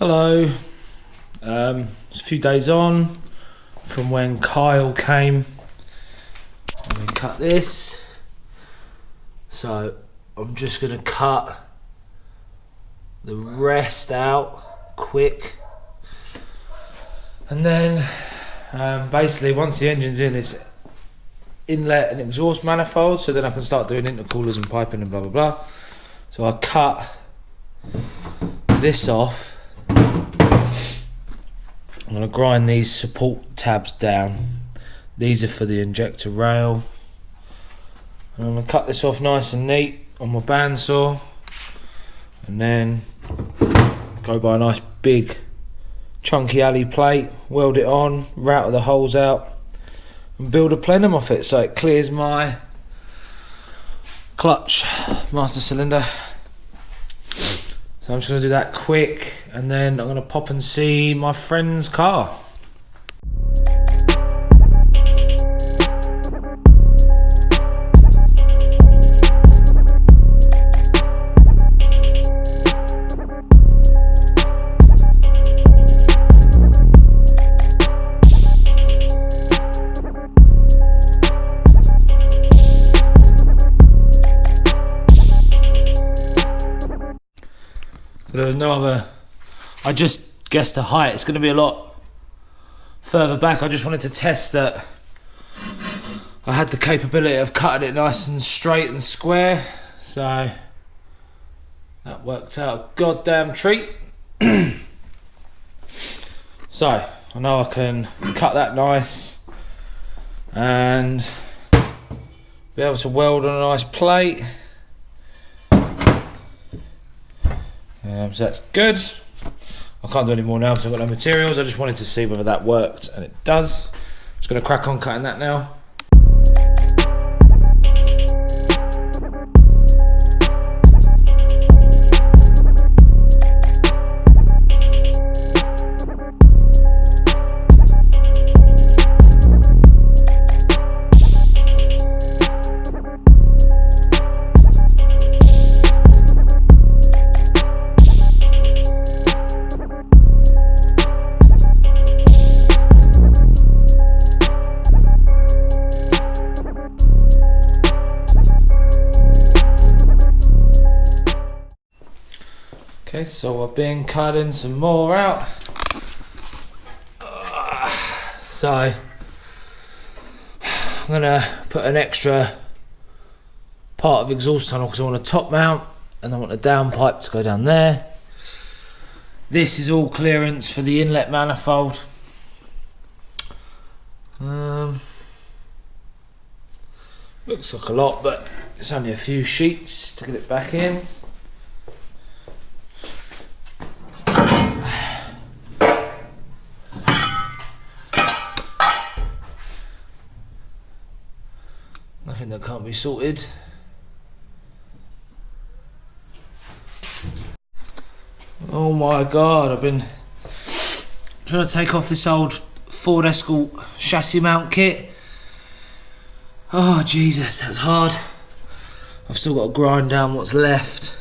Hello. It's a few days on from when Kyle came and we cut this. So I'm just going to cut the rest out quick. And then basically once the engine's in, it's inlet and exhaust manifold, so then I can start doing intercoolers and piping and blah blah blah. So I cut this off. I'm going to grind these support tabs down. These are for the injector rail. And I'm going to cut this off nice and neat on my bandsaw, and then go by a nice big chunky alley plate, weld it on, router the holes out and build a plenum off it so it clears my clutch master cylinder. So I'm just going to do that quick, and then I'm going to pop and see my friend's car. There was no other, I just guessed the height. It's going to be a lot further back. I just wanted to test that I had the capability of cutting it nice and straight and square. So that worked out a goddamn treat. So I know I can cut that nice and be able to weld on a nice plate. So that's good. I can't do any more now because I've got no materials. I just wanted to see whether that worked, and it does. Just going to crack on cutting that now. Okay, so I've been cutting some more out. So I'm gonna put an extra part of exhaust tunnel because I want a top mount and I want a down pipe to go down there. This is all clearance for the inlet manifold. Looks like a lot, but it's only a few sheets to get it back in. Nothing that can't be sorted. Oh my god, I've been trying to take off this old Ford Escort chassis mount kit. Oh Jesus, that was hard. I've still got to grind down what's left.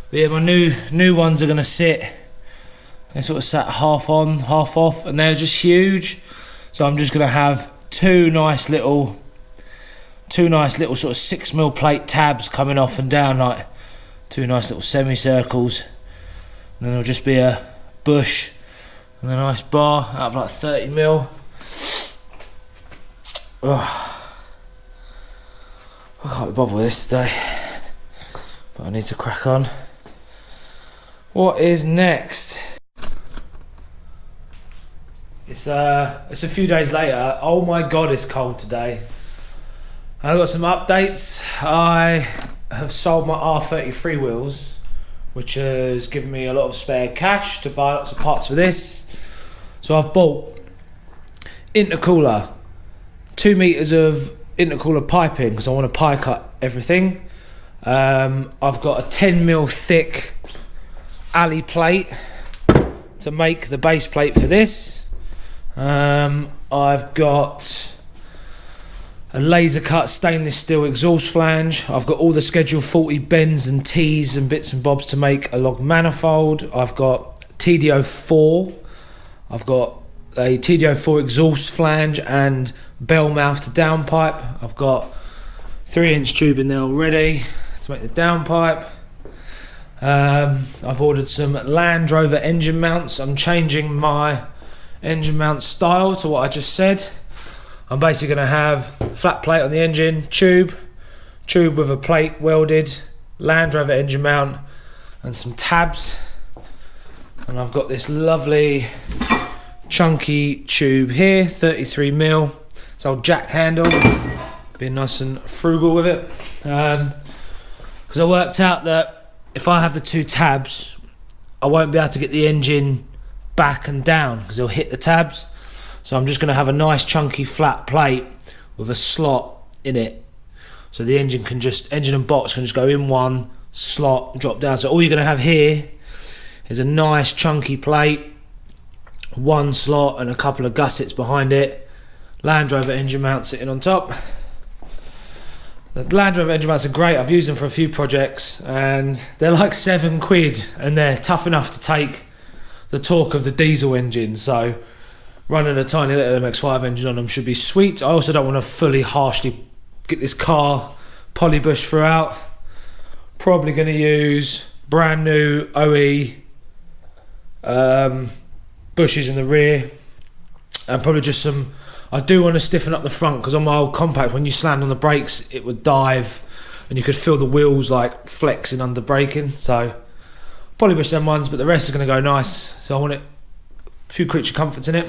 But yeah, my new ones are going to sit. They sort of sat half on, half off, and they're just huge. So I'm just going to have two nice little sort of 6mm plate tabs coming off and down, like two nice little semicircles, and then it'll just be a bush and a nice bar out of like 30mm. Oh, I can't be bothered with this today, but I need to crack on. What is next? It's a few days later. Oh my god, it's cold today. I've got some updates. I have sold my R33 wheels, which has given me a lot of spare cash to buy lots of parts for this. So I've bought intercooler, 2 meters of intercooler piping because I want to pie cut everything. I've got a 10mm thick alley plate to make the base plate for this. I've got a laser cut stainless steel exhaust flange. I've got all the Schedule 40 bends and T's and bits and bobs to make a log manifold. I've got TD04. I've got a TD04 exhaust flange and bell mouth to downpipe. I've got 3-inch tube in there already to make the downpipe. I've ordered some Land Rover engine mounts. I'm changing my engine mount style to what I just said. I'm basically going to have flat plate on the engine, tube with a plate welded, Land Rover engine mount and some tabs. And I've got this lovely chunky tube here, 33mm. It's old jack handle, being nice and frugal with it. Because I worked out that if I have the 2 tabs, I won't be able to get the engine back and down because it'll hit the tabs. So I'm just going to have a nice chunky flat plate with a slot in it. So the engine and box can just go in one slot and drop down. So all you're going to have here is a nice chunky plate, 1 slot and a couple of gussets behind it. Land Rover engine mount sitting on top. The Land Rover engine mounts are great. I've used them for a few projects and they're like £7 and they're tough enough to take the torque of the diesel engine. So running a tiny little MX-5 engine on them should be sweet. I also don't want to fully harshly get this car polybush throughout. Probably going to use brand new OE bushes in the rear and probably just some. I do want to stiffen up the front because on my old compact, when you slammed on the brakes it would dive and you could feel the wheels like flexing under braking. So polybush them ones, but the rest is going to go nice. So I want a few creature comforts in it.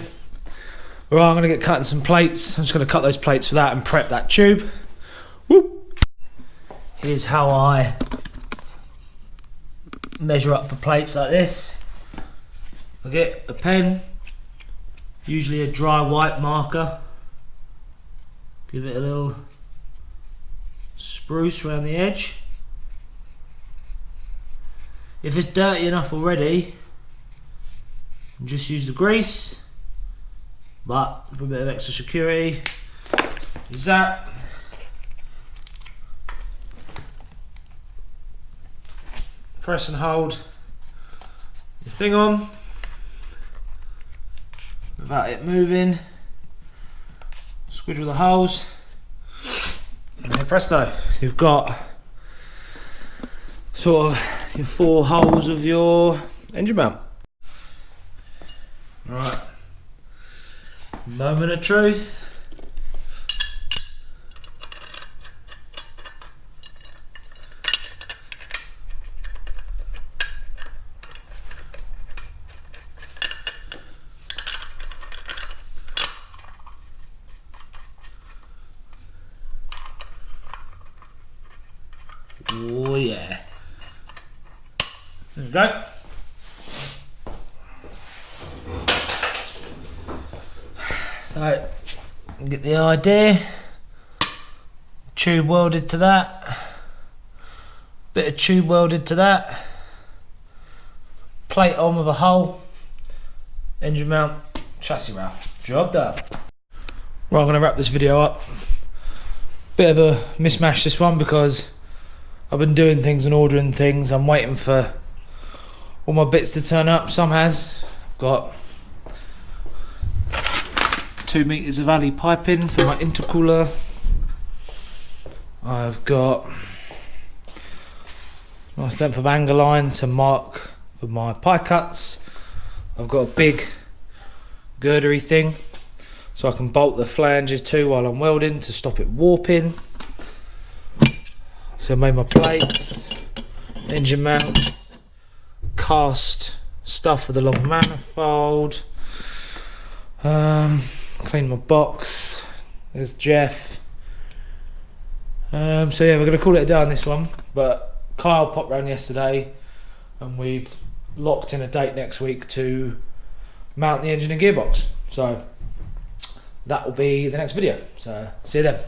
Right, I'm going to get cutting some plates. I'm just going to cut those plates for that and prep that tube. Whoop. Here's how I measure up for plates like this. I get a pen, usually a dry white marker. Give it a little spruce around the edge. If it's dirty enough already, just use the grease. But for a bit of extra security, use that. Press and hold your thing on without it moving. Squidge with the holes. And then presto, you've got sort of your 4 holes of your engine mount. Right. Moment of truth. Oh yeah. There we go. So, get the idea. Tube welded to that. Bit of tube welded to that. Plate on with a hole. Engine mount, chassis rail. Job done. Right, I'm going to wrap this video up. Bit of a mismatch this one because I've been doing things and ordering things. I'm waiting for all my bits to turn up. Some has. Got 2 meters of alley piping for my intercooler. I've got a nice length of angle line to mark for my pie cuts. I've got a big girdery thing so I can bolt the flanges to while I'm welding to stop it warping. So I made my plates, engine mount, cast stuff for the log manifold, clean my box. There's Jeff. So yeah, we're going to call it a day on this one, but Kyle popped round yesterday and we've locked in a date next week to mount the engine and gearbox. So that will be the next video. So see you then.